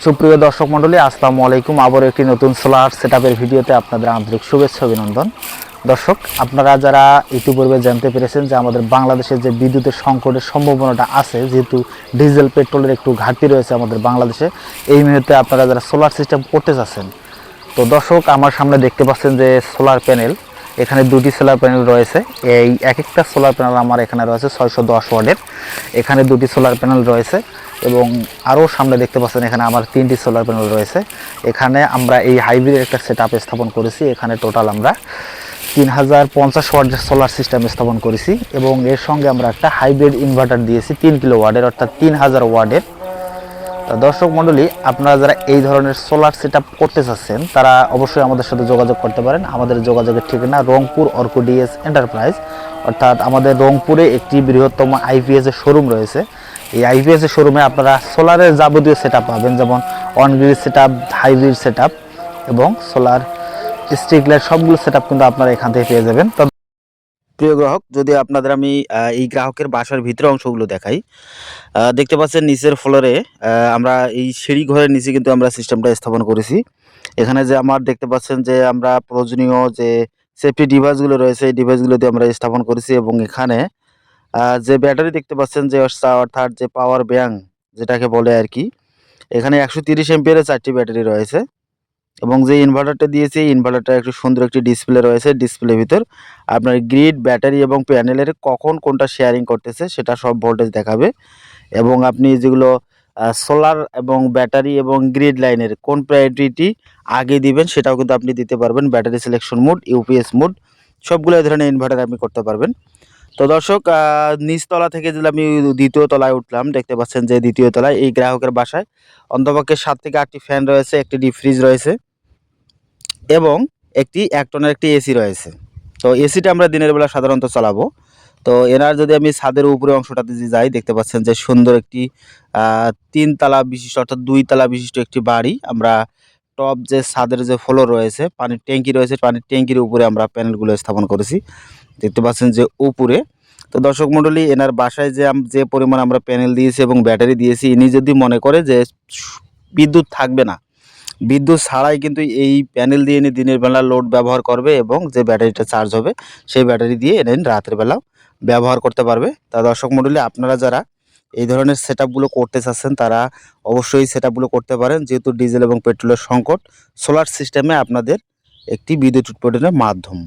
সুপ্রিয় দর্শক মণ্ডলী, আসসালামু আলাইকুম। আবারও একটি নতুন সোলার সেটআপের ভিডিওতে আপনাদের আন্তরিক শুভেচ্ছা অভিনন্দন। দর্শক, আপনারা যারা ইতিপূর্বে জানতে পেরেছেন যে আমাদের বাংলাদেশে যে বিদ্যুতের সংকটের সম্ভাবনাটা আছে, যেহেতু ডিজেল পেট্রোলের একটু ঘাটতি রয়েছে আমাদের বাংলাদেশে, এই মুহূর্তে আপনারা যারা সোলার সিস্টেম করতে চাচ্ছেন, তো দর্শক আমার সামনে দেখতে পাচ্ছেন যে সোলার প্যানেল, এখানে দুটি সোলার প্যানেল রয়েছে। এই এক একটা সোলার প্যানেল আমার এখানে রয়েছে 610 ওয়াটের। এখানে দুটি সোলার প্যানেল রয়েছে এবং আরও সামনে দেখতে পাচ্ছেন এখানে আমার তিনটি সোলার প্যানেল রয়েছে। এখানে আমরা এই হাইব্রিড একটা সেটআপ স্থাপন করেছি। এখানে টোটাল আমরা 3050 ওয়াটের সোলার সিস্টেম স্থাপন করেছি এবং এর সঙ্গে আমরা একটা হাইব্রিড ইনভার্টার দিয়েছি 3 কিলো ওয়াটের, অর্থাৎ 3000 ওয়াটের। দর্শক মণ্ডলী, আপনারা যারা এই ধরনের সোলার সেটআপ করতে চাচ্ছেন তারা অবশ্যই আমাদের সাথে যোগাযোগ করতে পারেন। আমাদের যোগাযোগের ঠিকানা রংপুর অর্কো ডিএস এন্টারপ্রাইজ, অর্থাৎ আমাদের রংপুরে একটি বৃহত্তম আইপিএস এর শোরুম রয়েছে। এই আইপিএস এর শোরুমে আপনারা সোলারের যাবতীয় সেটআপ পাবেন, যেমন on grid setup, hybrid setup এবং সোলার স্ট্রিট লাইট, সবগুলো সেটআপ কিন্তু আপনারা এখান থেকে পেয়ে যাবেন। প্রিয় গ্রাহক, যদি আপনাদের আমি এই গ্রাহকের বাসার ভিতরে অংশগুলো দেখাই, দেখতে পাচ্ছেন নিচের ফ্লোরে আমরা এই সিঁড়ি ঘরের নিচে কিন্তু আমরা সিস্টেমটা স্থাপন করেছি। এখানে যে আমার দেখতে পাচ্ছেন যে আমরা প্রয়োজনীয় যে সেফটি ডিভাইসগুলো রয়েছে, এই ডিভাইসগুলো দিয়ে আমরা স্থাপন করেছি এবং এখানে যে ব্যাটারি দেখতে পাচ্ছেন যে অর্থাৎ যে পাওয়ার ব্যাংক যেটাকে বলে আর কি, এখানে 130 এমপিয়ারের 4টি ব্যাটারি রয়েছে এবং যে ইনভার্টারটা দিয়েছি এই ইনভার্টারটা একটু সুন্দর একটি ডিসপ্লে রয়েছে। ডিসপ্লের ভিতর আপনার গ্রিড, ব্যাটারি এবং প্যানেলের কখন কোনটা শেয়ারিং করতেছে সেটা সব ভোল্টেজ দেখাবে এবং আপনি যেগুলো সোলার এবং ব্যাটারি এবং গ্রিড লাইনের কোন প্রায়োরিটি আগে দিবেন সেটাও কিন্তু আপনি দিতে পারবেন। Battery selection mode, UPS mode, সবগুলো এই ধরনের ইনভার্টার আপনি করতে পারবেন। তো দর্শক, নিচতলা থেকে যদি আমি দ্বিতীয় তলায় উঠলাম, দেখতে পাচ্ছেন যে দ্বিতীয় তলায় এই গ্রাহকের বাসায় অন্তপক্ষে 7 থেকে 8টি ফ্যান রয়েছে, একটি ডিপ ফ্রিজ রয়েছে এবং একটি 1 টনের একটি এসি রয়েছে। তো এসিটা আমরা দিনের বেলা সাধারণত চালাবো। তো এনার যদি আমি ছাদের উপরে অংশটাতে যে যাই, দেখতে পাচ্ছেন যে সুন্দর একটি 3 তালা বিশিষ্ট, অর্থাৎ 2 তালা বিশিষ্ট একটি বাড়ি। আমরা টপ যে ছাদের যে ফ্লোর রয়েছে, পানির ট্যাঙ্কি রয়েছে, পানির ট্যাঙ্কির উপরে আমরা প্যানেলগুলো স্থাপন করেছি, দেখতে পাচ্ছেন যে উপরে। তো দর্শক মণ্ডলী, এনার বাসায় যে পরিমাণ আমরা প্যানেল দিয়েছি এবং ব্যাটারি দিয়েছি, ইনি যদি মনে করে যে বিদ্যুৎ থাকবে না, বিদ্যুৎ ছাড়াই কিন্তু এই প্যানেল দিয়ে এনে দিনের বেলা লোড ব্যবহার করবে এবং যে ব্যাটারিটা চার্জ হবে সেই ব্যাটারি দিয়ে এনে রাতের বেলাও ব্যবহার করতে পারবে। তা দর্শক মণ্ডলী, আপনারা যারা এই ধরনের সেটআপগুলো করতে চাচ্ছেন তারা অবশ্যই সেটআপগুলো করতে পারেন, যেহেতু ডিজেল এবং পেট্রোলের সংকট সোলার সিস্টেমে আপনাদের একটি বিদ্যুৎ উৎপাদনের মাধ্যম।